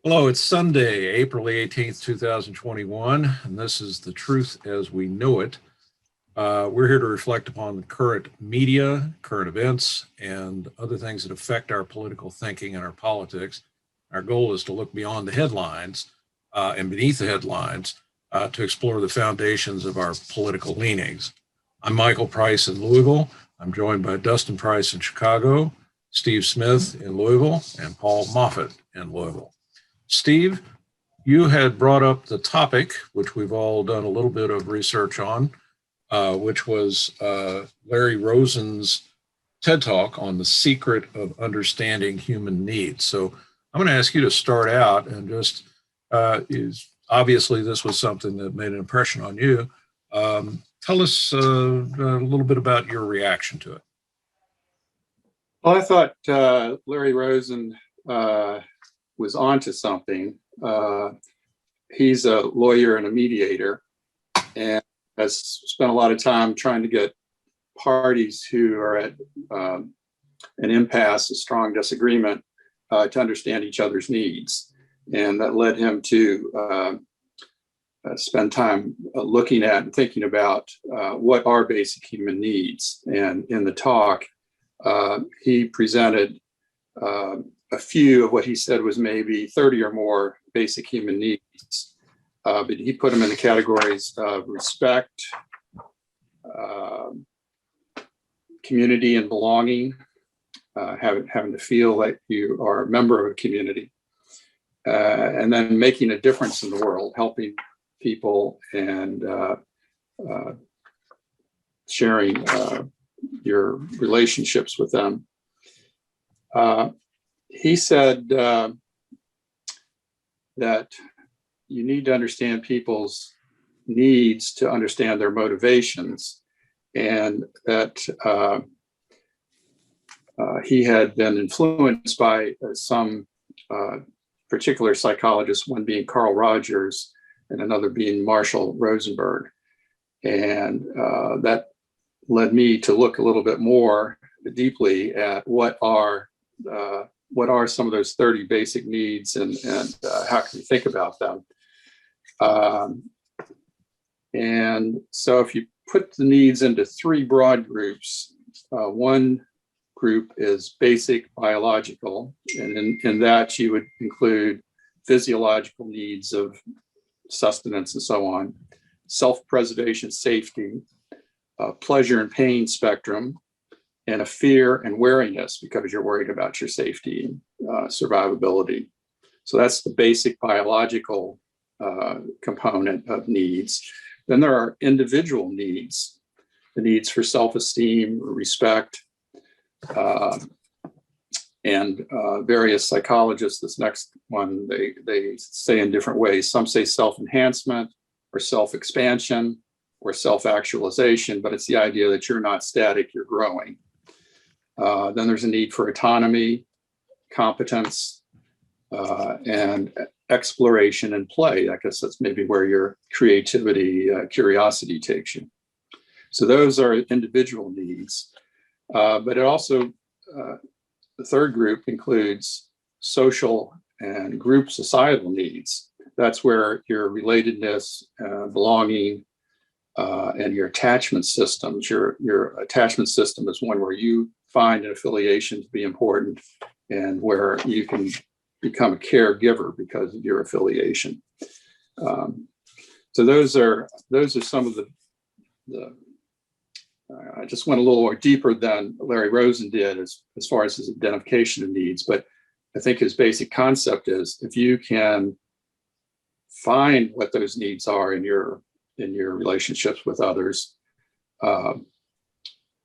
Hello, it's Sunday, April 18th, 2021, and this is The Truth as We Know It. We're here to reflect upon the current media, current events, and other things that affect our political thinking and our politics. Our goal is to look beyond the headlines and beneath the headlines to explore the foundations of our political leanings. I'm Michael Price in Louisville. I'm joined by Dustin Price in Chicago, Steve Smith in Louisville, and Paul Moffett in Louisville. Steve, you had brought up the topic, which we've all done a little bit of research on, which was Larry Rosen's TED Talk on the secret of understanding human needs. So I'm going to ask you to start out and just, obviously this was something that made an impression on you. Tell us a little bit about your reaction to it. Well, I thought Larry Rosen was onto something. He's a lawyer and a mediator, and has spent a lot of time trying to get parties who are at an impasse, a strong disagreement, to understand each other's needs. And that led him to spend time looking at and thinking about what are basic human needs. And in the talk, he presented a few of what he said was maybe 30 or more basic human needs. But he put them in the categories of respect, community and belonging, having to feel like you are a member of a community, and then making a difference in the world, helping people and sharing your relationships with them. He said that you need to understand people's needs to understand their motivations, and that he had been influenced by some particular psychologists, one being Carl Rogers and another being Marshall Rosenberg. And that led me to look a little bit more deeply at what are some of those 30 basic needs and how can we think about them. And so if you put the needs into three broad groups, one group is basic biological, and in that you would include physiological needs of sustenance and so on, self-preservation, safety, pleasure and pain spectrum, and a fear and wariness because you're worried about your safety and survivability. So that's the basic biological component of needs. Then there are individual needs, the needs for self-esteem, respect, and various psychologists, this next one, they say in different ways. Some say self-enhancement or self-expansion or self-actualization, but it's the idea that you're not static, you're growing. Then there's a need for autonomy, competence, and exploration and play. I guess that's maybe where your creativity, curiosity takes you. So those are individual needs. But it also, the third group includes social and group societal needs. That's where your relatedness, belonging, and your attachment systems. Your attachment system is one where you find an affiliation to be important and where you can become a caregiver because of your affiliation. So those are some of the I just went a little more deeper than Larry Rosen did as far as his identification of needs, but I think his basic concept is if you can find what those needs are in your relationships with others,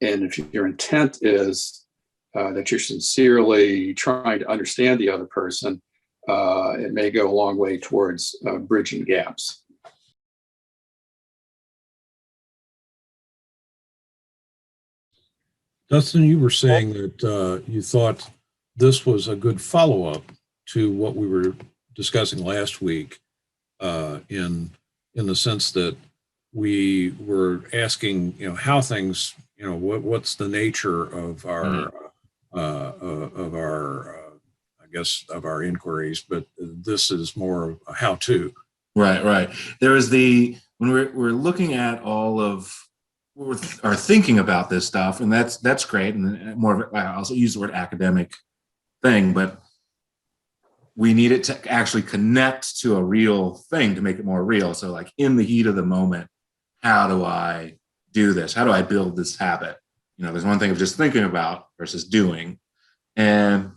and if your intent is that you're sincerely trying to understand the other person, it may go a long way towards bridging gaps. Dustin, you were saying that you thought this was a good follow-up to what we were discussing last week, in the sense that we were asking, how things, what's the nature of our, I guess, of our inquiries, but this is more a how-to. Right. There is when we're looking at all of, are thinking about this stuff, and that's great, and more of I also use the word academic thing, but we need it to actually connect to a real thing to make it more real. So like in the heat of the moment, how do I do this? How do I build this habit? There's one thing of just thinking about versus doing. And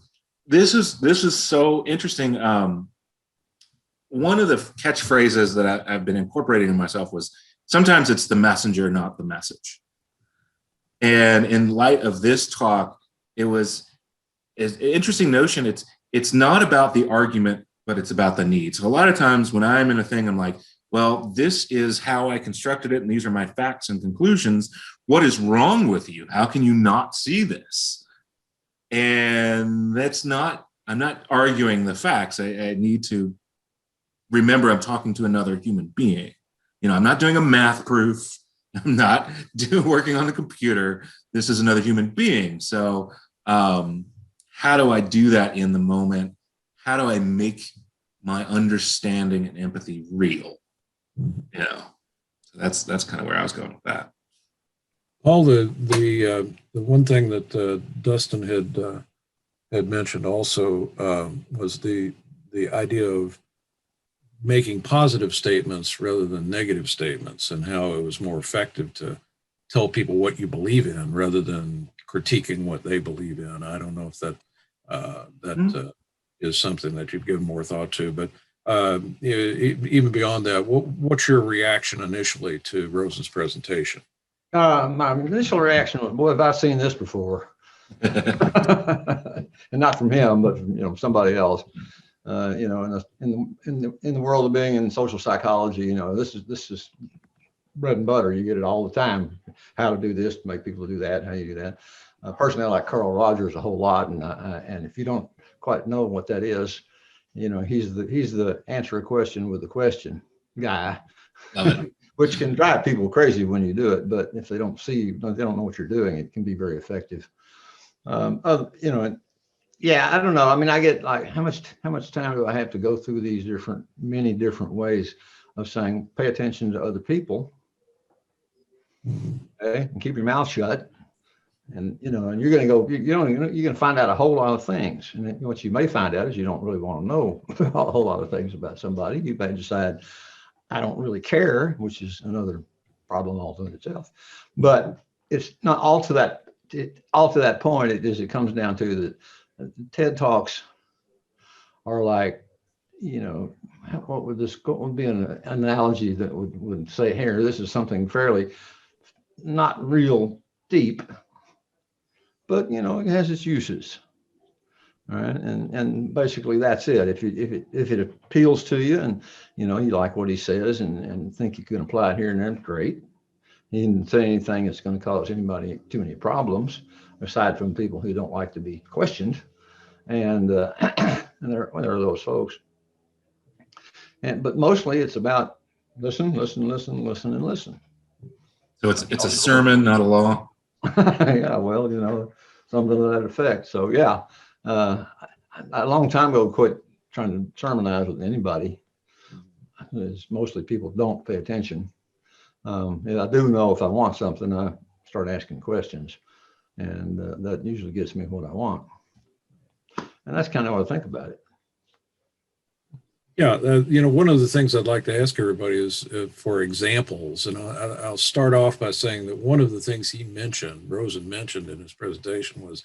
this is so interesting. One of the catchphrases that I've been incorporating in myself was sometimes it's the messenger, not the message. And in light of this talk, it was an interesting notion. It's not about the argument, but it's about the need. So a lot of times when I'm in a thing, I'm like, well, this is how I constructed it, and these are my facts and conclusions. What is wrong with you? How can you not see this? And I'm not arguing the facts. I need to remember I'm talking to another human being. I'm not doing a math proof. I'm not working on a computer. This is another human being. So how do I do that in the moment? How do I make my understanding and empathy real? So that's kind of where I was going with that. Paul, the one thing that Dustin had mentioned also was the idea of making positive statements rather than negative statements, and how it was more effective to tell people what you believe in rather than critiquing what they believe in. I don't know if that is something that you've given more thought to, but even beyond that, what's your reaction initially to Rosen's presentation? My initial reaction was, boy, have I seen this before. And not from him, but from somebody else. In the world of being in social psychology, this is bread and butter. You get it all the time. How to do this, to make people do that, how you do that. Personally, I like Carl Rogers a whole lot, and if you don't quite know what that is, he's the answer a question with a question guy, which can drive people crazy when you do it. But if they don't see, they don't know what you're doing, it can be very effective. Yeah, I don't know. I mean, I get like, how much time do I have to go through these many different ways of saying, pay attention to other people, okay, and keep your mouth shut. And, and you're going to go, you're going to find out a whole lot of things. And what you may find out is you don't really want to know a whole lot of things about somebody. You may decide, I don't really care, which is another problem all in itself. But it's not all to that point. It comes down to that. TED Talks are like, what would be an analogy that would say, here, this is something fairly not real deep, but it has its uses. All right. And basically that's it. If it appeals to you and you like what he says and think you can apply it here and there, great. He didn't say anything that's going to cause anybody too many problems, aside from people who don't like to be questioned. And there are those folks. But mostly it's about listen, and listen. So it's a sermon, not a law. Yeah, well, something to that effect. So yeah, a long time ago, quit trying to sermonize with anybody. It's mostly people don't pay attention. And I do know if I want something, I start asking questions, and that usually gets me what I want. And that's kind of what I think about it. Yeah, one of the things I'd like to ask everybody is for examples, and I'll start off by saying that one of the things Rosen mentioned in his presentation, was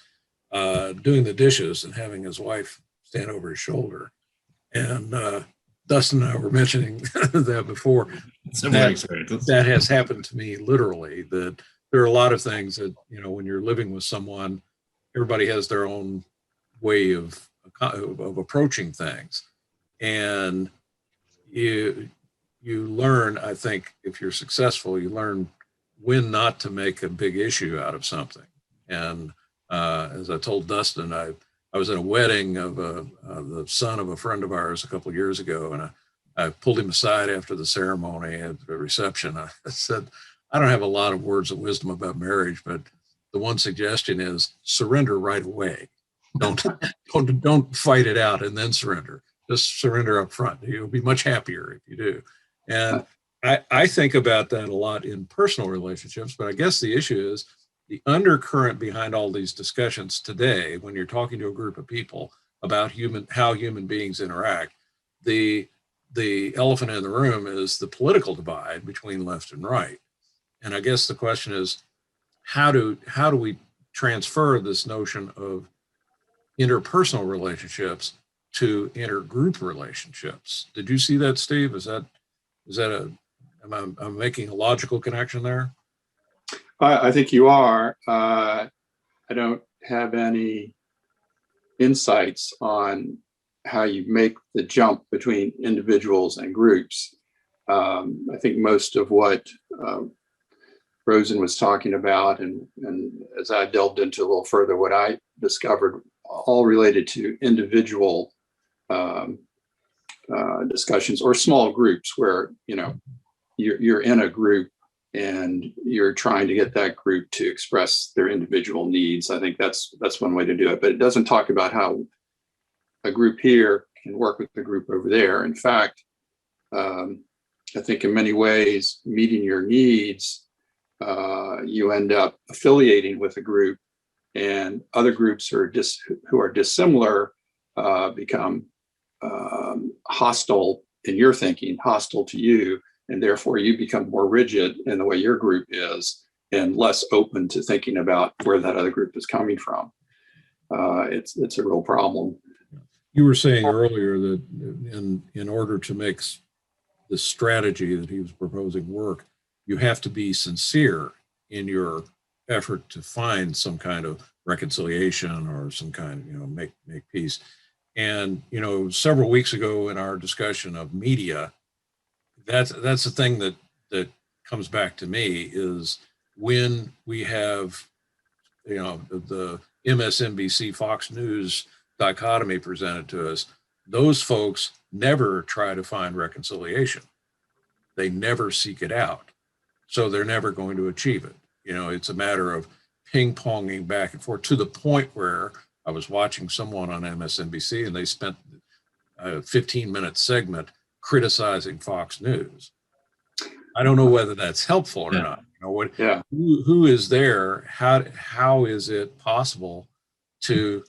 doing the dishes and having his wife stand over his shoulder. And Dustin and I were mentioning that before. That has happened to me literally, that there are a lot of things that, when you're living with someone, everybody has their own way of approaching things. And you learn, I think, if you're successful, you learn when not to make a big issue out of something. And as I told Dustin, I was at a wedding of the son of a friend of ours a couple of years ago, and I pulled him aside after the ceremony at the reception. I said, I don't have a lot of words of wisdom about marriage, but the one suggestion is surrender right away. don't fight it out and then surrender. Just surrender up front. You'll be much happier if you do. And I think about that a lot in personal relationships, but I guess the issue is the undercurrent behind all these discussions today, when you're talking to a group of people about how human beings interact, the elephant in the room is the political divide between left and right. And I guess the question is, how do we transfer this notion of interpersonal relationships to intergroup relationships? Did you see that, Steve? Am I making a logical connection there? I think you are. I don't have any insights on how you make the jump between individuals and groups. I think most of what Rosen was talking about, and as I delved into a little further, what I discovered all related to individual discussions or small groups where, you're in a group and you're trying to get that group to express their individual needs. I think that's one way to do it, but it doesn't talk about how a group here can work with the group over there. In fact, I think in many ways, meeting your needs, you end up affiliating with a group, and other groups who are dissimilar become hostile in your thinking, hostile to you, and therefore you become more rigid in the way your group is and less open to thinking about where that other group is coming from. It's a real problem. You were saying earlier that in order to make the strategy that he was proposing work, you have to be sincere in your effort to find some kind of reconciliation or some kind of, make peace. And, several weeks ago in our discussion of media, that's the thing that comes back to me is when we have, the MSNBC Fox News dichotomy presented to us, those folks never try to find reconciliation. They never seek it out. So they're never going to achieve it. It's a matter of ping-ponging back and forth to the point where I was watching someone on MSNBC and they spent a 15-minute segment criticizing Fox News. I don't know whether that's helpful or not. Who is there? How is it possible to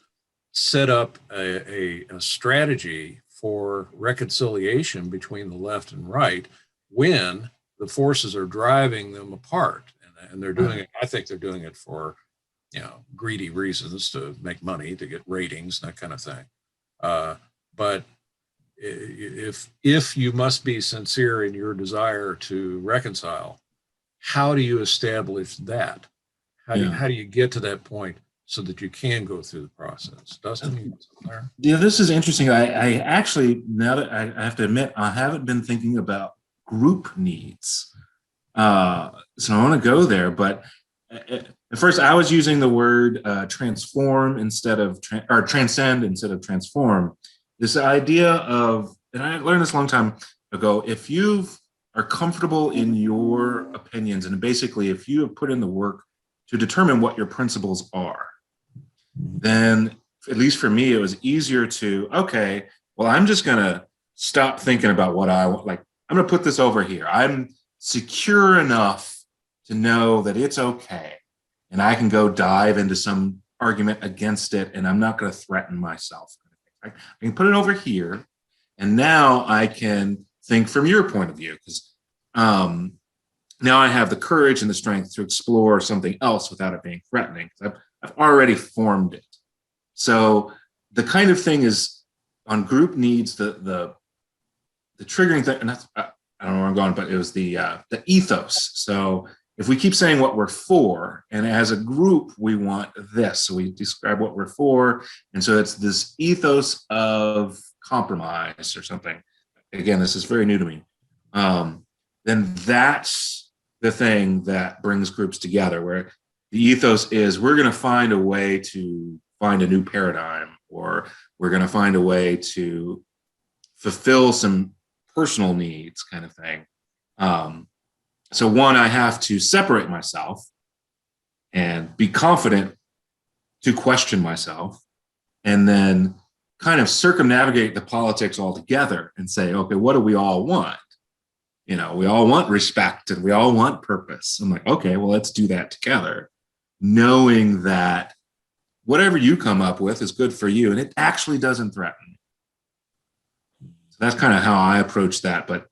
set up a strategy for reconciliation between the left and right when the forces are driving them apart? And they're doing it, I think they're doing it for, greedy reasons, to make money, to get ratings, that kind of thing. But if you must be sincere in your desire to reconcile, how do you establish that? How do you get to that point so that you can go through the process? Dustin, you want something there? Yeah, this is interesting. I actually, now that I have to admit, I haven't been thinking about group needs. So I want to go there, but at first I was using the word transform instead of, or transcend instead of transform. This idea of, and I learned this a long time ago, if you are comfortable in your opinions, and basically if you have put in the work to determine what your principles are, then at least for me, it was easier to, okay, well, I'm just going to stop thinking about what I want. Like, I'm going to put this over here. I'm secure enough to know that it's okay. And I can go dive into some argument against it, and I'm not going to threaten myself. I can put it over here, and now I can think from your point of view, because now I have the courage and the strength to explore something else without it being threatening. I've already formed it. So the kind of thing is on group needs, the triggering thing, and that's, I don't know where I'm going, but it was the ethos. So if we keep saying what we're for, and as a group, we want this, so we describe what we're for. And so it's this ethos of compromise or something. Again, this is very new to me. Then that's the thing that brings groups together, where the ethos is we're going to find a way to find a new paradigm, or we're going to find a way to fulfill some personal needs, kind of thing. So one, I have to separate myself and be confident to question myself. and then kind of circumnavigate the politics altogether and say, okay, what do we all want? You know, we all want respect and we all want purpose. I'm like, okay, well, let's do that together, knowing that whatever you come up with is good for you and it actually doesn't threaten me. So that's kind of how I approach that. But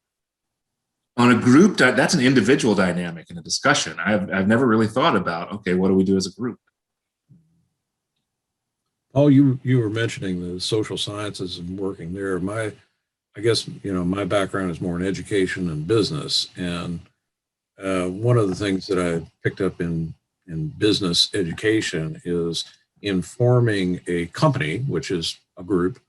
on a group, that's an individual dynamic in a discussion. I've never really thought about, okay, what do we do as a group? Oh, you were mentioning the social sciences and working there. I guess, my background is more in education and business. And one of the things that I picked up in business education is in forming a company, which is a group.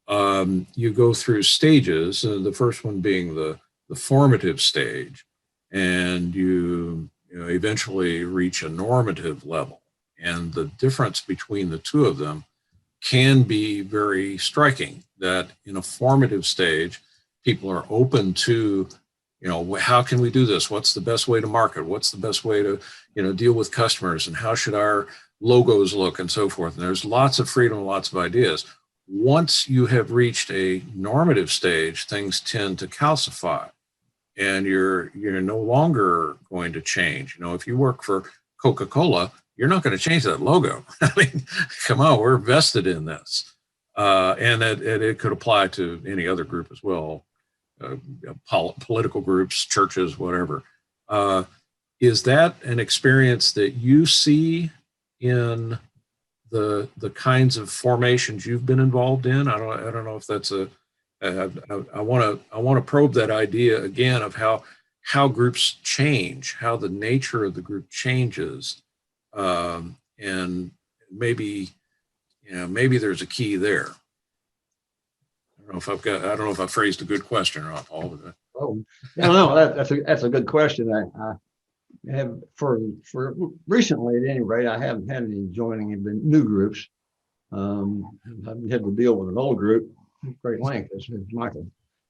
You go through stages, the first one being the formative stage, and you eventually reach a normative level. And the difference between the two of them can be very striking, that in a formative stage, people are open to, how can we do this? What's the best way to market? What's the best way to, deal with customers? And how should our logos look and so forth? And there's lots of freedom, lots of ideas. Once you have reached a normative stage, things tend to calcify and you're no longer going to change. If you work for Coca-Cola, you're not going to change that logo. I mean, come on, we're vested in this. And it could apply to any other group as well, political groups, churches, whatever. Is that an experience that you see in the kinds of formations you've been involved in? I don't know if that's I want to probe that idea again of how groups change, how the nature of the group changes. And maybe there's a key there. I don't know if I phrased a good question or not, Paul. But Oh, no, that's a good question. I have for recently at any rate, I haven't had any joining in the new groups. I've had to deal with an old group, great length, as Michael.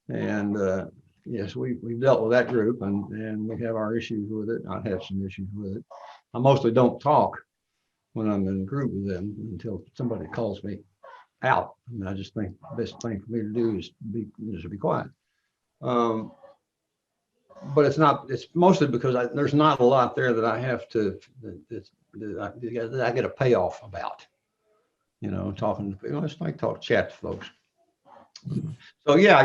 And yes, we've dealt with that group and we have our issues with it. I have some issues with it. I mostly don't talk when I'm in a group with them until somebody calls me out. And I just think the best thing for me to do is to be quiet. But it's mostly because there's not a lot there that I have to, that I get a payoff about, talking to people. It's like chat to folks. So yeah,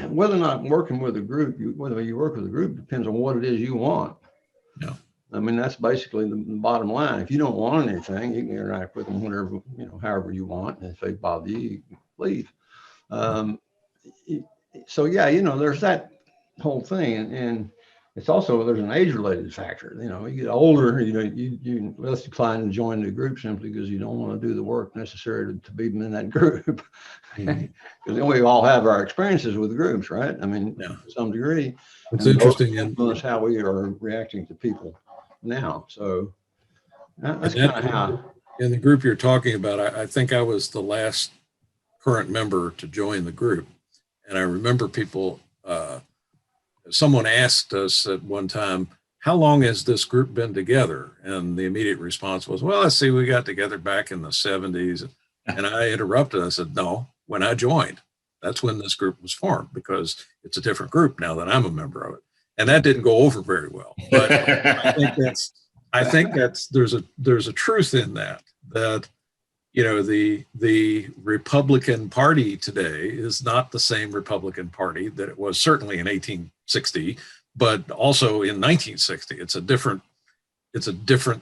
whether or not working with a group, whether you work with a group depends on what it is you want. Yeah. I mean, that's basically the bottom line. If you don't want anything, you can interact with them whatever, however you want. And if they bother you, you can leave. So yeah, there's that whole thing. And it's also, there's an age-related factor. You get older, you less decline to join the group simply because you don't want to do the work necessary to be in that group. Because we all have our experiences with groups, right? I mean, to some degree. It's interesting. Influence how we are reacting to people now. So that's kind of how. In the group you're talking about, I think I was the last current member to join the group. And I remember people, someone asked us at one time, how long has this group been together? And the immediate response was, well, let's see, we got together back in the 70s. And I interrupted. I said, no, when I joined, that's when this group was formed, because it's a different group now that I'm a member of it. And that didn't go over very well. But I think that's there's a truth in that the Republican Party today is not the same Republican Party that it was certainly in 1860, but also in 1960. It's a different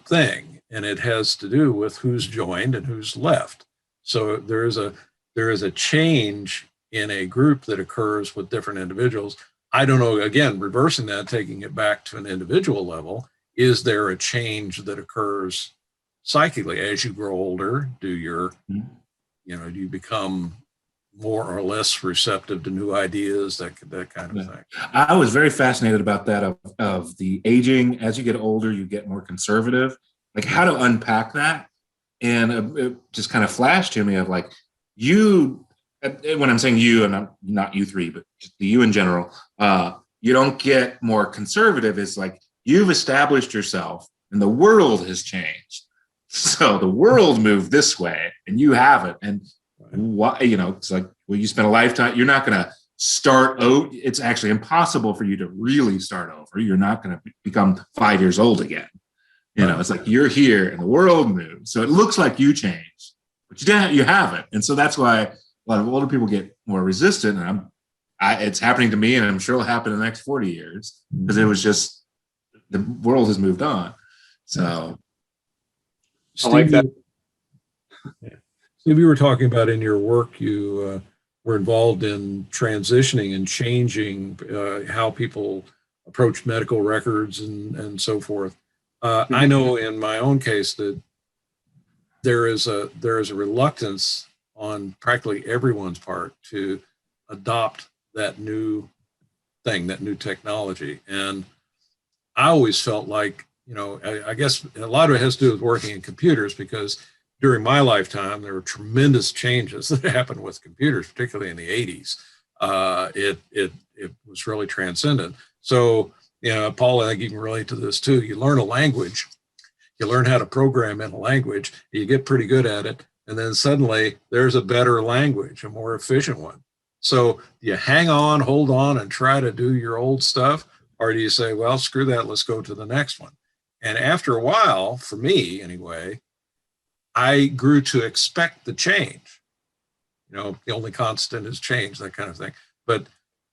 thing, and it has to do with who's joined and who's left. So there is a change in a group that occurs with different individuals. I don't know, again, reversing that, taking it back to an individual level, is there a change that occurs psychically as you grow older? Do you become more or less receptive to new ideas, that kind of thing? I was very fascinated about that of the aging. As you get older, you get more conservative, like how to unpack that. And it just kind of flashed to me of like, you, when I'm saying you, and I'm not you three, but just the you in general, you don't get more conservative. It's like you've established yourself and the world has changed So the world moved this way and you haven't. And why, it's like, well, you spent a lifetime, you're not going to start out. It's actually impossible for you to really start over. You're not going to become 5 years old again. It's like you're here and the world moved. So it looks like you changed, but you haven't. And so that's why a lot of older people get more resistant. And it's happening to me, and I'm sure it'll happen in the next 40 years because it was just, the world has moved on. So I like that. Steve, you were talking about in your work, you were involved in transitioning and changing how people approach medical records and so forth. I know in my own case that there is a reluctance on practically everyone's part to adopt that new thing, that new technology. And I always felt like, I guess a lot of it has to do with working in computers, because during my lifetime, there were tremendous changes that happened with computers, particularly in the 80s. It was really transcendent. So, Paul, I think you can relate to this too. You learn a language, you learn how to program in a language, you get pretty good at it, and then suddenly there's a better language, a more efficient one. So you hang on, hold on, and try to do your old stuff, or do you say, well, screw that, let's go to the next one? And after a while, for me anyway, I grew to expect the change. The only constant is change, that kind of thing. But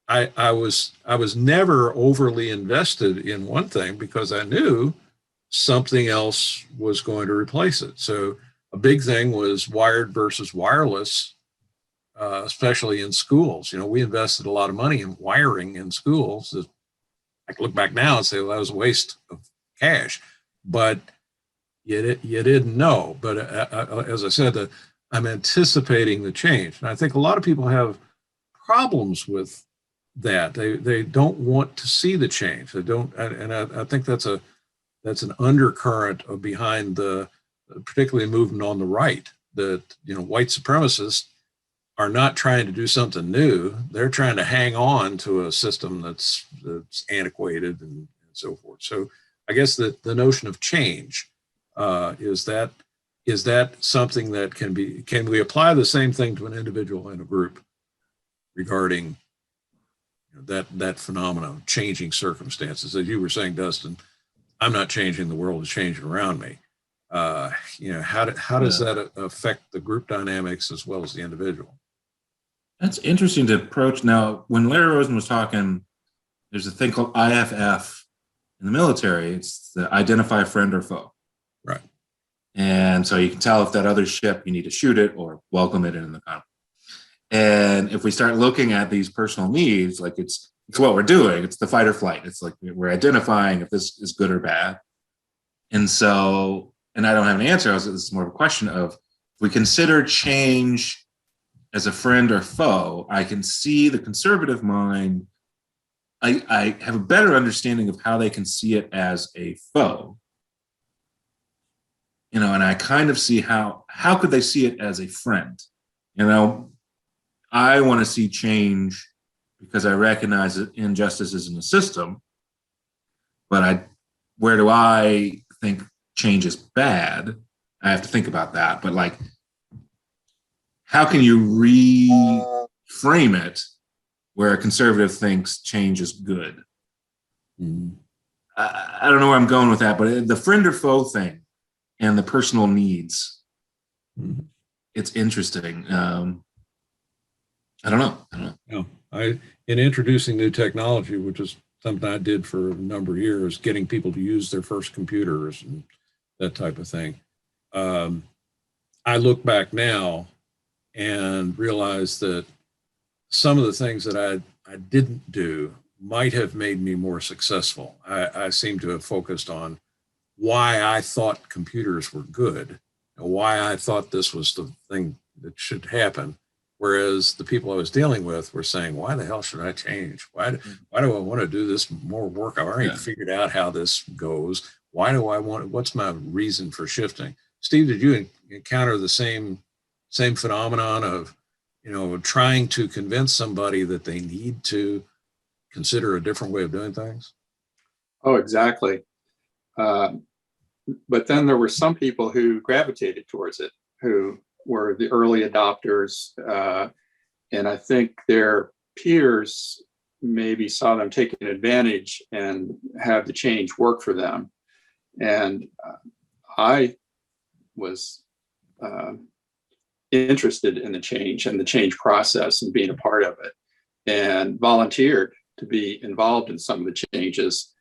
I was never overly invested in one thing because I knew something else was going to replace it. So a big thing was wired versus wireless, especially in schools. We invested a lot of money in wiring in schools. I can look back now and say, well, that was a waste of cash, but you didn't know. But as I said, I'm anticipating the change. And I think a lot of people have problems with that. They don't want to see the change. They don't, and I think that's an undercurrent of behind particularly movement on the right, that, white supremacists are not trying to do something new. They're trying to hang on to a system that's antiquated and so forth. So I guess that the notion of change, is that something that can we apply the same thing to an individual and a group regarding that phenomenon, changing circumstances? As you were saying, Dustin, I'm not changing, the world is changing around me. How does that affect the group dynamics as well as the individual? That's interesting to approach. Now, when Larry Rosen was talking, there's a thing called IFF in the military. It's the identify friend or foe. Right. And so you can tell if that other ship, you need to shoot it or welcome it in the conflict. And if we start looking at these personal needs, like it's what we're doing, it's the fight or flight. It's like we're identifying if this is good or bad. And so, and I don't have an answer. This is more of a question of, if we consider change as a friend or foe, I can see the conservative mind. I have a better understanding of how they can see it as a foe. And I kind of see how could they see it as a friend? I want to see change because I recognize that injustice is in the system, but where do I think change is bad? I have to think about that. But like, how can you reframe it where a conservative thinks change is good? Mm-hmm. I don't know where I'm going with that, but the friend or foe thing and the personal needs, mm-hmm. It's interesting. I don't know. No, in introducing new technology, which is something I did for a number of years, getting people to use their first computers and that type of thing. I look back now and realize that some of the things that I didn't do might have made me more successful. I seem to have focused on why I thought computers were good, and why I thought this was the thing that should happen. Whereas the people I was dealing with were saying, why the hell should I change? Why do I want to do this more work? I've already figured out how this goes. Why do I want it? What's my reason for shifting? Steve, did you encounter the same phenomenon of, trying to convince somebody that they need to consider a different way of doing things? Oh, exactly. but then there were some people who gravitated towards it, who were the early adopters. And I think their peers maybe saw them taking advantage and have the change work for them. And I was interested in the change and the change process and being a part of it, and volunteered to be involved in some of the changes.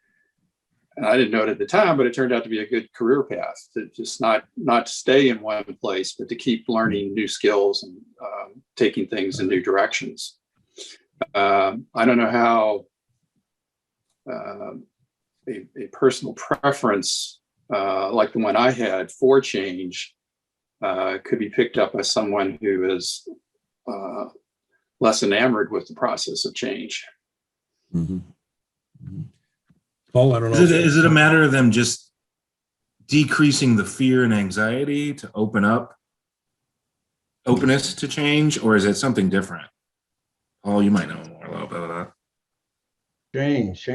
And I didn't know it at the time, but it turned out to be a good career path, to just not stay in one place, but to keep learning new skills and taking things in new directions. I don't know how a personal preference like the one I had for change could be picked up by someone who is less enamored with the process of change. Mm-hmm. Mm-hmm. Paul, I don't know. Is it a matter of them just decreasing the fear and anxiety to openness to change, or is it something different? Paul, you might know more about that. Change.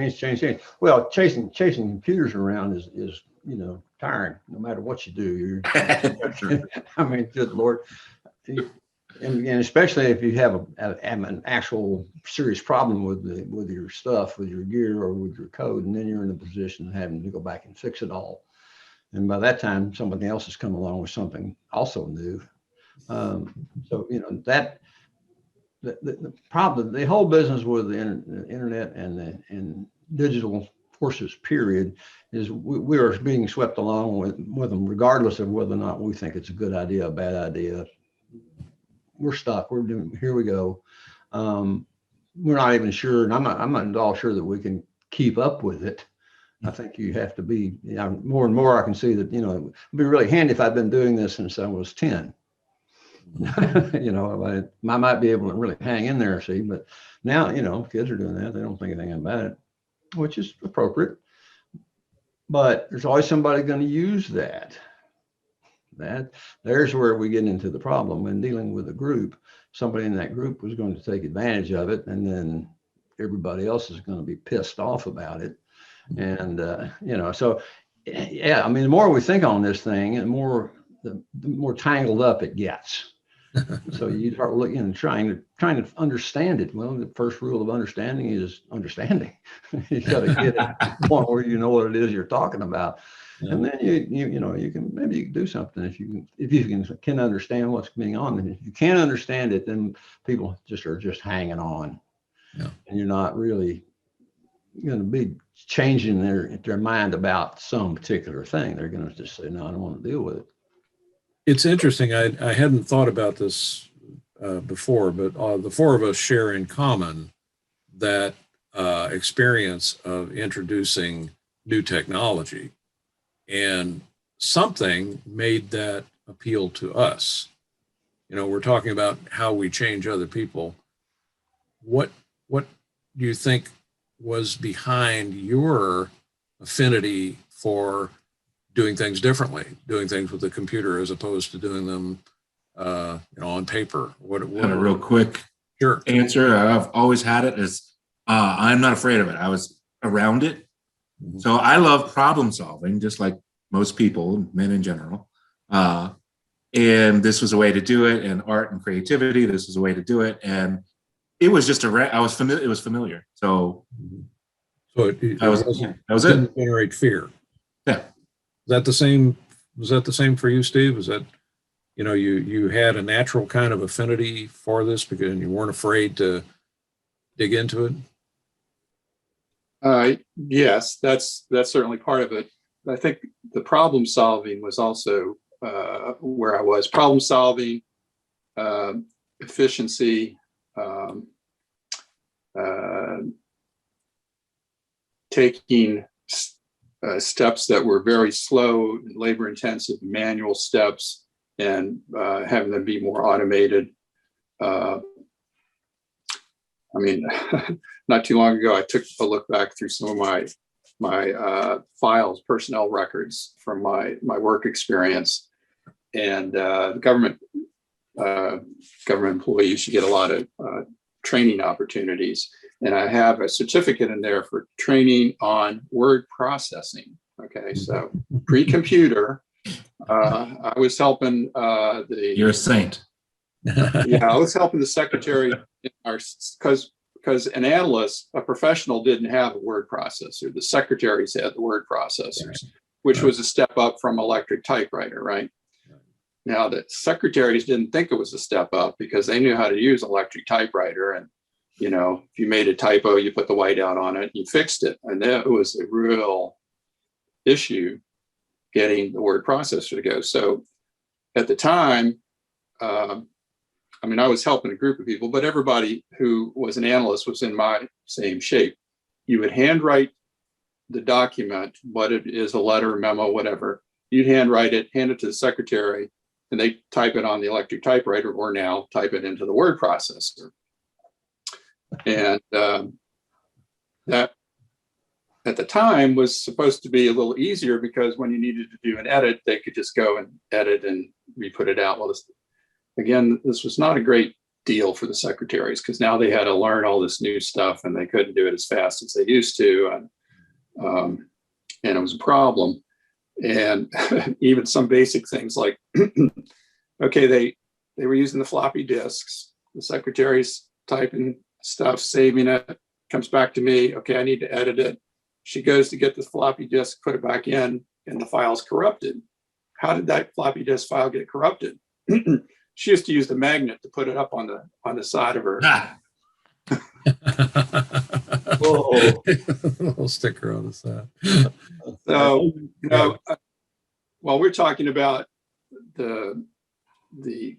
Well, chasing computers around is tiring. No matter what you do, I mean, good Lord. And especially if you have an actual serious problem with your stuff, with your gear or with your code, and then you're in a position of having to go back and fix it all. And by that time, somebody else has come along with something also new. So that the problem, the whole business with the internet and digital forces, period, is we are being swept along with them, regardless of whether or not we think it's a good idea, a bad idea. We're stuck. Here we go. We're not even sure, and I'm not at all sure that we can keep up with it. I think you have to be, more and more I can see that, it'd be really handy if I'd been doing this since I was 10. I might be able to really hang in there, see, but now, kids are doing that. They don't think anything about it, which is appropriate. But there's always somebody going to use that. There's where we get into the problem when dealing with a group. Somebody in that group was going to take advantage of it, and then everybody else is going to be pissed off about it. And so yeah, I mean, the more we think on this thing, and the more tangled up it gets. So you start looking and trying to understand it. Well, the first rule of understanding is understanding. You got to get it to the point where you know what it is you're talking about. Yeah. And then you can do something if you can understand what's going on. And if you can't understand it, then people are just hanging on. Yeah. And you're not really going to be changing their mind about some particular thing. They're going to just say, no, I don't want to deal with it. It's interesting. I hadn't thought about this before, but the four of us share in common that experience of introducing new technology, and something made that appeal to us. We're talking about how we change other people. What do you think was behind your affinity for doing things differently, doing things with the computer as opposed to doing them, on paper? What a real quick answer. I've always had it as I'm not afraid of it. I was around it. Mm-hmm. So I love problem solving, just like most people, men in general. And this was a way to do it, and art and creativity, this was a way to do it. And it was just it was familiar. So that was it. Generate fear. Yeah. Was that the same for you, Steve? Was that, you had a natural kind of affinity for this because you weren't afraid to dig into it? Yes, that's certainly part of it. I think the problem solving was also where I was. Problem solving, efficiency, taking steps that were very slow, labor intensive, manual steps, and having them be more automated. Not too long ago, I took a look back through some of my files, personnel records from my work experience, and government employees, you get a lot of training opportunities. And I have a certificate in there for training on word processing. Okay, so pre-computer, I was helping You're a saint. I was helping the secretary in our, because an analyst, a professional, didn't have a word processor. The secretaries had the word processors, which was a step up from electric typewriter, right? Now, the secretaries didn't think it was a step up because they knew how to use electric typewriter. And, you know, if you made a typo, you put the whiteout on it, you fixed it. And that was a real issue getting the word processor to go. So at the time, I mean, I was helping a group of people, but everybody who was an analyst was in my same shape. You would handwrite the document, what it is, a letter, memo, whatever. You'd handwrite it, hand it to the secretary, and they type it on the electric typewriter, or now type it into the word processor. And that at the time was supposed to be a little easier because when you needed to do an edit, they could just go and edit and re-put it out. Well, again, this was not a great deal for the secretaries because now they had to learn all this new stuff and they couldn't do it as fast as they used to. And it was a problem. And even some basic things like, okay, they were using the floppy disks. The secretary's typing stuff, saving it, comes back to me. Okay, I need to edit it. She goes to get the floppy disk, put it back in, and the file's corrupted. How did that floppy disk file get corrupted? She used to use the magnet to put it up on the side of her. Whoa. A little sticker on the side. So, you know, while we're talking about the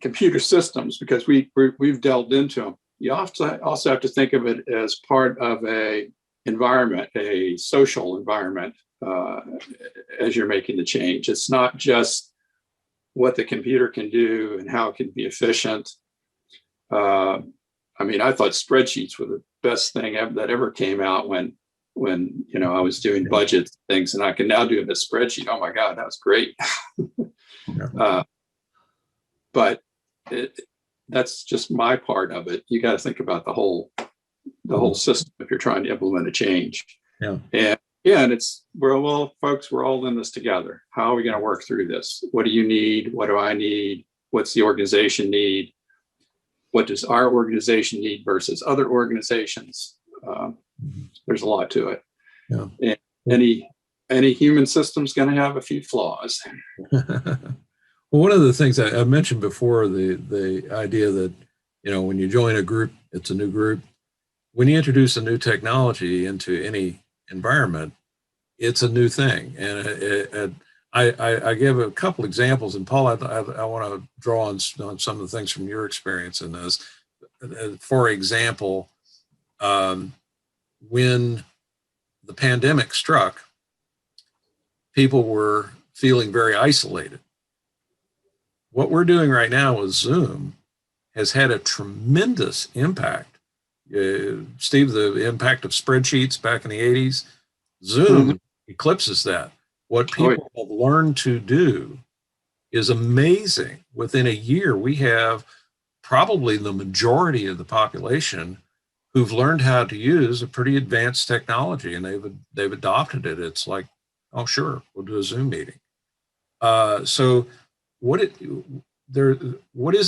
computer systems, because we've delved into them, you also have to think of it as part of a environment, a social environment, as you're making the change. It's not just what the computer can do and how it can be efficient. I mean, I thought spreadsheets were the best thing that ever came out when you know I was doing budget things, and I can now do it in a spreadsheet. Oh my God, that was great. But that's just my part of it. You got to think about the whole system if you're trying to implement a change. Yeah. And it's, well, folks, we're all in this together. How are we going to work through this? What do you need? What do I need? What's the organization need? What does our organization need versus other organizations? There's a lot to it. Yeah. And any human system's going to have a few flaws. Well, one of the things I mentioned before, the idea that, you know, when you join a group, it's a new group. When you introduce a new technology into any environment, it's a new thing. And I give a couple examples, and Paul, I want to draw on some of the things from your experience in this. For example, when the pandemic struck, people were feeling very isolated. What we're doing right now with Zoom has had a tremendous impact. Steve, the impact of spreadsheets back in the 80s, Zoom eclipses that. What people have learned to do is amazing. Within a year, we have probably the majority of the population who've learned how to use a pretty advanced technology, and they've adopted it. It's like, oh, sure, we'll do a Zoom meeting. So what is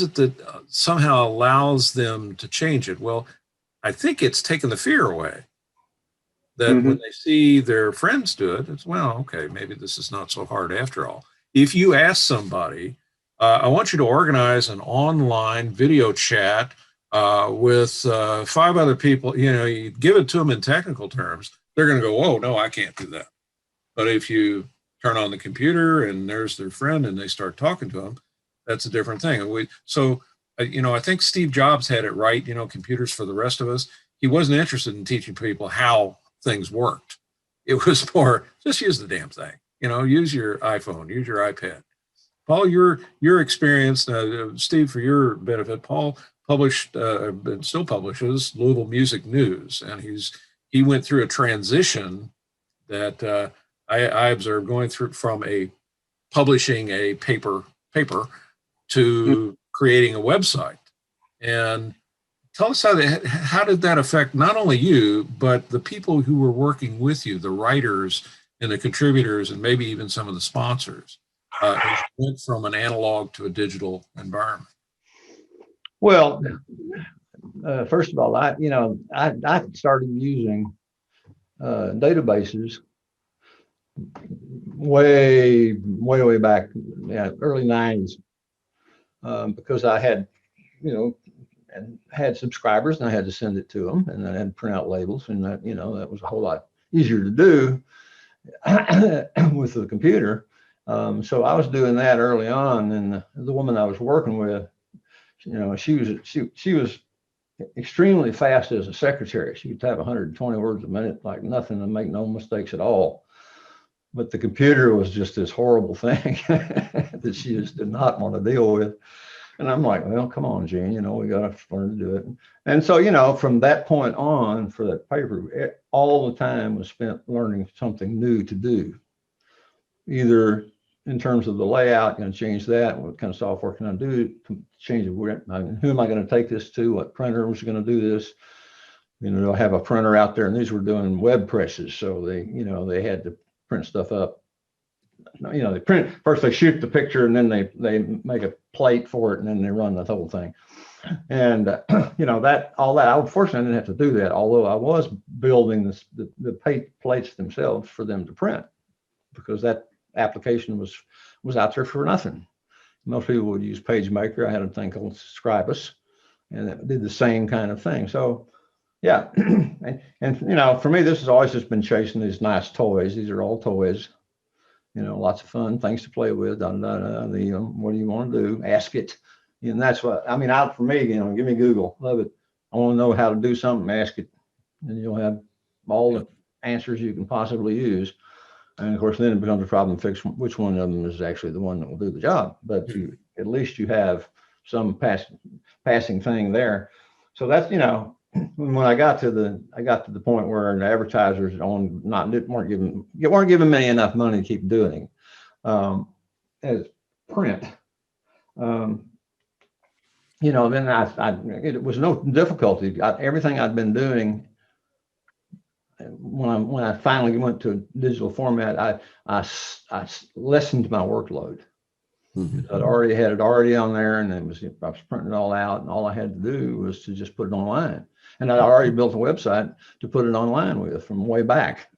it that somehow allows them to change it? Well, I think it's taken the fear away. That when they see their friends do it, it's, well, okay, maybe this is not so hard after all. If you ask somebody, I want you to organize an online video chat with 5 other people, you know, you give it to them in technical terms, they're going to go, oh, no, I can't do that. But if you turn on the computer and there's their friend and they start talking to them, that's a different thing. And you know, I think Steve Jobs had it right, you know, computers for the rest of us. He wasn't interested in teaching people how things worked. It was more, just use the damn thing, you know, use your iPhone, use your iPad. Paul, your experience, Steve, for your benefit, Paul published and still publishes Louisville Music News, and he went through a transition that I observed going through from publishing a paper to creating a website. And tell us how did that affect not only you, but the people who were working with you, the writers and the contributors and maybe even some of the sponsors went from an analog to a digital environment? Well, first of all, I started using databases way back, early 90s, because I had, and had subscribers, and I had to send it to them, and I had to print out labels, and that, that was a whole lot easier to do with the computer. So I was doing that early on, and the woman I was working with, she was extremely fast as a secretary. She could type 120 words a minute like nothing and make no mistakes at all. But the computer was just this horrible thing that she just did not want to deal with. And I'm like, well, come on, Gene, we got to learn to do it. And so, from that point on, for that paper, all the time was spent learning something new to do, either in terms of the layout, change that. What kind of software can I do to change it? Who am I going to take this to? What printer was going to do this? They'll have a printer out there, and these were doing web presses. So they had to print stuff up. They print first, they shoot the picture, and then they make a plate for it, and then they run the whole thing. And that unfortunately I didn't have to do that, although I was building the plates themselves for them to print, because that application was out there for nothing. Most people would use PageMaker. I had a thing called Scribus, and it did the same kind of thing. So yeah, and for me, this has always just been chasing these nice toys. These are all toys. Lots of fun things to play with. What do you want to do? Ask it. And that's what, for me, give me Google. Love it. I want to know how to do something, ask it. And you'll have all the answers you can possibly use. And of course, then it becomes a problem to fix which one of them is actually the one that will do the job. But at least you have some passing thing there. So that's, when I got to the point where the advertisers weren't giving me enough money to keep doing as print. Then it was no difficulty. Everything I'd been doing, when I finally went to a digital format, I lessened my workload. Mm-hmm. I had it already on there, and I was printing it all out, and all I had to do was to just put it online. And I'd already built a website to put it online with from way back,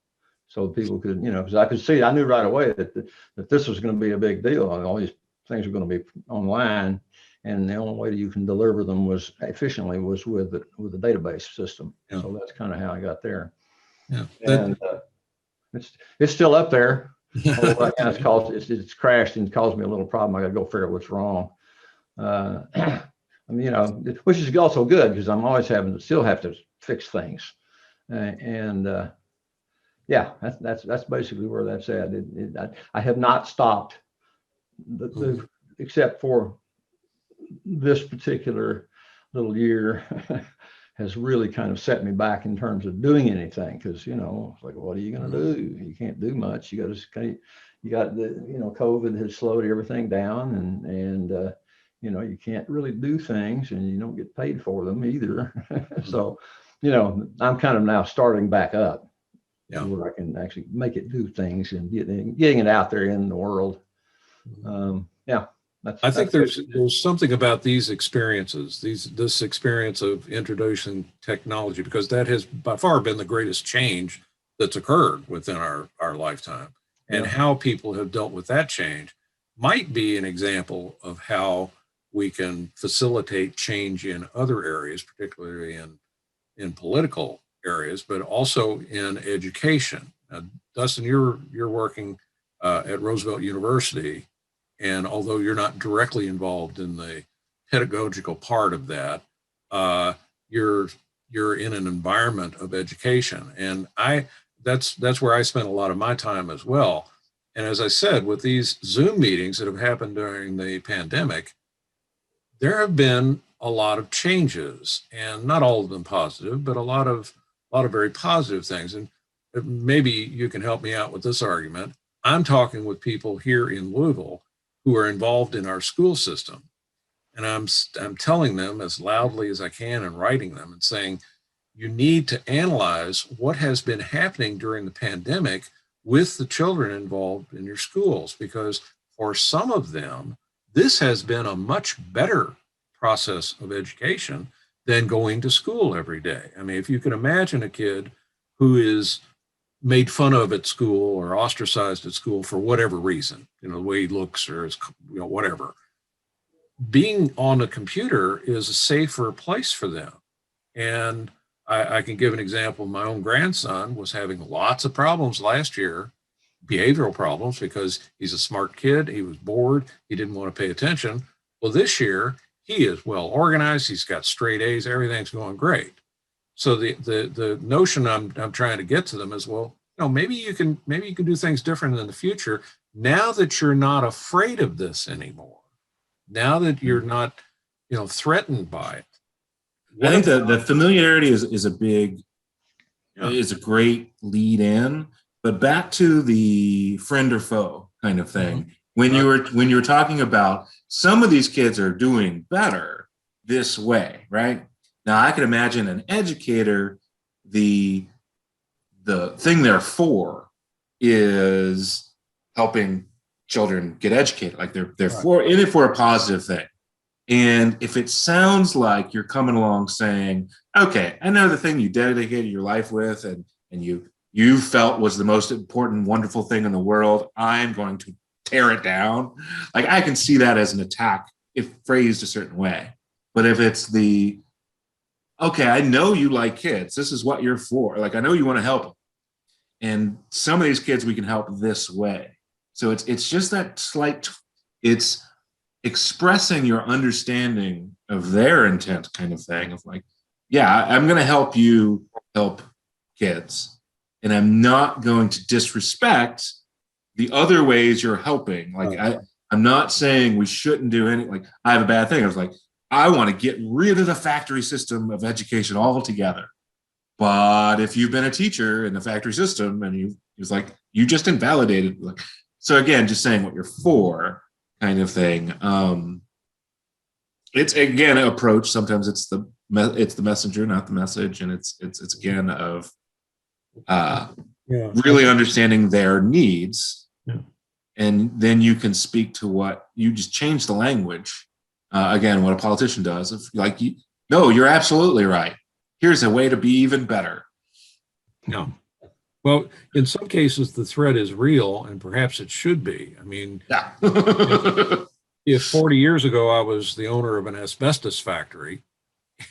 so people could, because I could see, I knew right away that this was going to be a big deal. All these things are going to be online, and the only way that you can deliver them efficiently was with the database system. Yeah. So that's kind of how I got there. Yeah, and it's still up there. Right now it's crashed and caused me a little problem. I got to go figure out what's wrong. Which is also good, because I'm always still have to fix things. That's basically where that's at. I have not stopped, except for this particular little year has really kind of set me back in terms of doing anything, because it's like, what are you going to do? You can't do much. You got COVID has slowed everything down, and you can't really do things, and you don't get paid for them either. So I'm kind of now starting back up, where I can actually make it do things and getting it out there in the world. I think there's something about these experiences, this experience of introducing technology, because that has by far been the greatest change that's occurred within our lifetime. And how people have dealt with that change might be an example of how we can facilitate change in other areas, particularly in political areas, but also in education. Now, Dustin, you're working at Roosevelt University. And although you're not directly involved in the pedagogical part of that, you're in an environment of education, and that's where I spent a lot of my time as well. And as I said, with these Zoom meetings that have happened during the pandemic, there have been a lot of changes, and not all of them positive, but a lot of very positive things. And maybe you can help me out with this argument. I'm talking with people here in Louisville who are involved in our school system. And I'm telling them as loudly as I can and writing them and saying, you need to analyze what has been happening during the pandemic with the children involved in your schools, because for some of them, this has been a much better process of education than going to school every day. I mean, if you can imagine a kid who is made fun of at school or ostracized at school for whatever reason, the way he looks or his, whatever, being on a computer is a safer place for them. And I can give an example. My own grandson was having lots of problems last year, behavioral problems, because he's a smart kid. He was bored. He didn't want to pay attention. Well, this year he is well organized. He's got straight A's. Everything's going great. So the notion I'm trying to get to them is, well, maybe you can do things different in the future now that you're not afraid of this anymore. Now that you're not, threatened by it. I think the familiarity is a great lead in, but back to the friend or foe kind of thing. Mm-hmm. When you were talking about some of these kids are doing better this way, right? Now I can imagine an educator, the thing they're for is helping children get educated. Like they're right. In it for a positive thing. And if it sounds like you're coming along saying, okay, I know the thing you dedicated your life with and you felt was the most important, wonderful thing in the world, I'm going to tear it down. Like I can see that as an attack if phrased a certain way. But if it's okay, I know you like kids. This is what you're for. Like, I know you want to help them. And some of these kids we can help this way. So it's just that slight, it's expressing your understanding of their intent kind of thing of like, yeah, I'm going to help you help kids. And I'm not going to disrespect the other ways you're helping. Like, I'm not saying we shouldn't do any, like, I have a bad thing. I was like, I want to get rid of the factory system of education altogether. But if you've been a teacher in the factory system and it's like, you just invalidated. Like, so again, just saying what you're for kind of thing. It's again, an approach. Sometimes it's the messenger, not the message. And it's again of really understanding their needs. Yeah. And then you can speak to what you just change the language. Again, what a politician does, if like, no, you're absolutely right. Here's a way to be even better. No. Well, in some cases, the threat is real, and perhaps it should be. I mean, yeah. if 40 years ago I was the owner of an asbestos factory,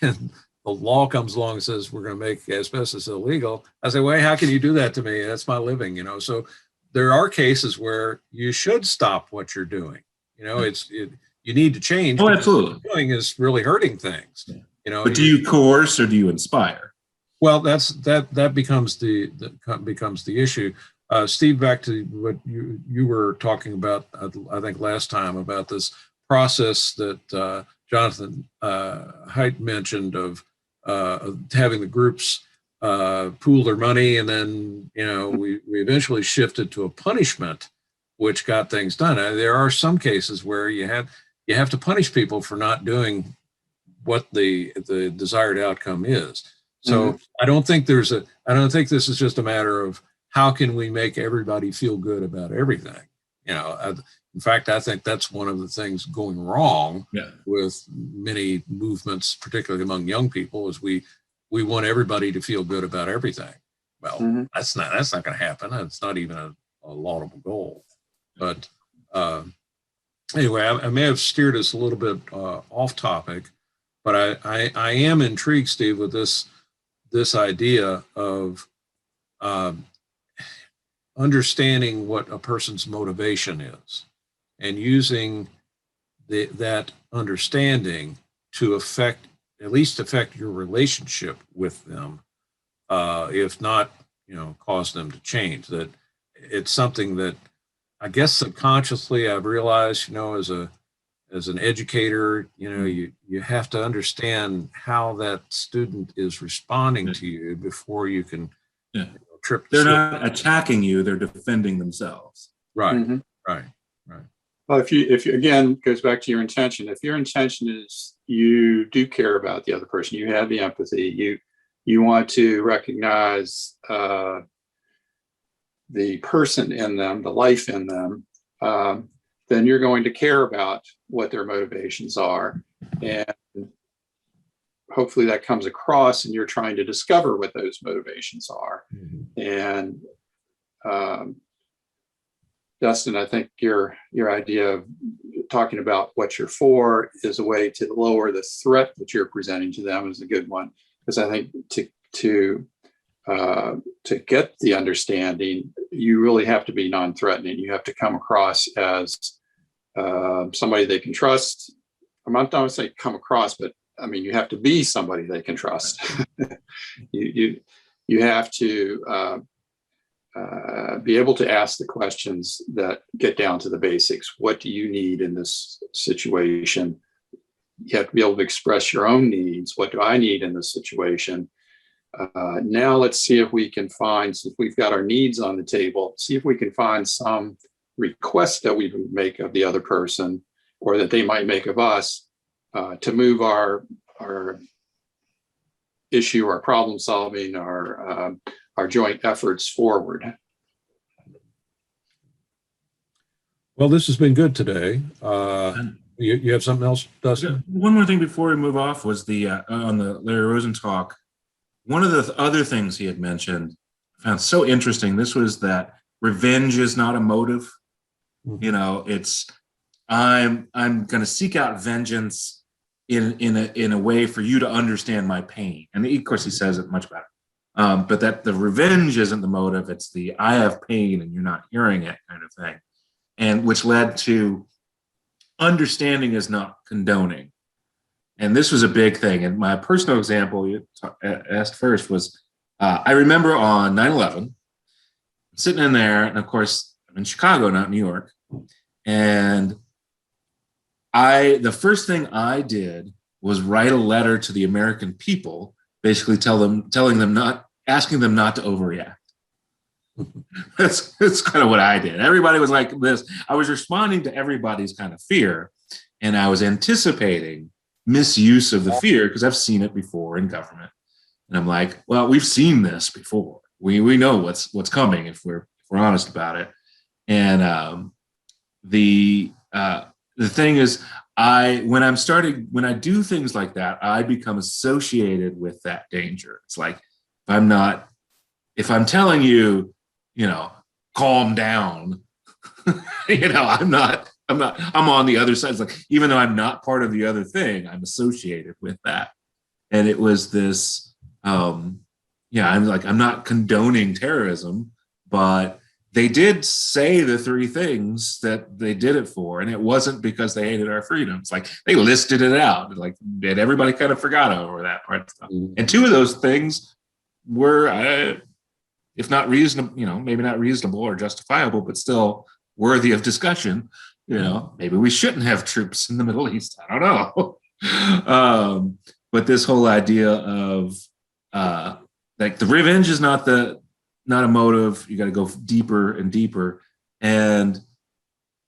and the law comes along and says we're going to make asbestos illegal, I say, well, how can you do that to me? That's my living, So there are cases where you should stop what you're doing. You need to change. Oh, absolutely. What you're doing is really hurting things. Yeah. But do you coerce or do you inspire? Well, that becomes the issue. Steve, back to what you were talking about, I think last time, about this process that Jonathan Haidt mentioned of having the groups pool their money, and then we eventually shifted to a punishment, which got things done. There are some cases where you have to punish people for not doing what the desired outcome is. So I don't think this is just a matter of how can we make everybody feel good about everything. In fact, I think that's one of the things going wrong with many movements, particularly among young people, is we want everybody to feel good about everything. Well, that's not going to happen. It's not even a laudable goal. But anyway, I may have steered us a little bit off topic, but I am intrigued, Steve, with this idea of understanding what a person's motivation is and using that understanding to at least affect your relationship with them, if not, cause them to change. That it's something that I guess subconsciously I've realized, as an educator, you have to understand how that student is responding to you before you can trip. They're not attacking you; they're defending themselves. Right, right. Well, if you again goes back to your intention. If your intention is you do care about the other person, you have the empathy, you want to recognize the person in them, the life in them, then you're going to care about what their motivations are. And hopefully that comes across and you're trying to discover what those motivations are. And Dustin, I think your idea of talking about what you're for is a way to lower the threat that you're presenting to them is a good one. Because I think to get the understanding, you really have to be non-threatening. You have to come across as somebody they can trust. I'm not going to say come across, but I mean, you have to be somebody they can trust. you have to be able to ask the questions that get down to the basics. What do you need in this situation? You have to be able to express your own needs. What do I need in this situation? Now let's see if we can find, if we've got our needs on the table, see if we can find some request that we would make of the other person or that they might make of us to move our issue, our problem solving, our joint efforts forward. Well, this has been good today. You have something else, Dustin? One more thing before we move off was the on the Larry Rosen talk. One of the other things he had mentioned, I found so interesting. This was that revenge is not a motive. You know, it's I'm going to seek out vengeance in a way for you to understand my pain. And of course, he says it much better. But that the revenge isn't the motive; it's the I have pain and you're not hearing it kind of thing, and which led to understanding is not condoning. And this was a big thing. And my personal example you asked first was, I remember on 9/11, sitting in there, and of course, I'm in Chicago, not New York. And the first thing I did was write a letter to the American people, basically asking them not to overreact. That's kind of what I did. Everybody was like this. I was responding to everybody's kind of fear, and I was anticipating misuse of the fear because I've seen it before in government. And I'm like, well, we've seen this before. We know what's coming if we're honest about it. And the thing is, when I do things like that, I become associated with that danger. It's like if I'm telling you, calm down, I'm on the other side. It's like, even though I'm not part of the other thing, I'm associated with that. And it was this, I'm not condoning terrorism, but they did say the three things that they did it for. And it wasn't because they hated our freedom. It's like they listed it out, and everybody kind of forgot over that part of stuff. And two of those things were, if not reasonable, maybe not reasonable or justifiable, but still worthy of discussion. Maybe we shouldn't have troops in the Middle East. I don't know. But this whole idea of the revenge is not a motive. You got to go deeper and deeper. And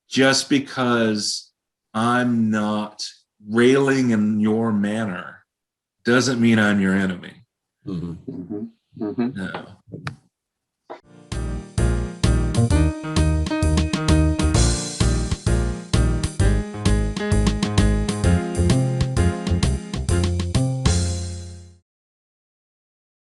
just because I'm not railing in your manner doesn't mean I'm your enemy. No.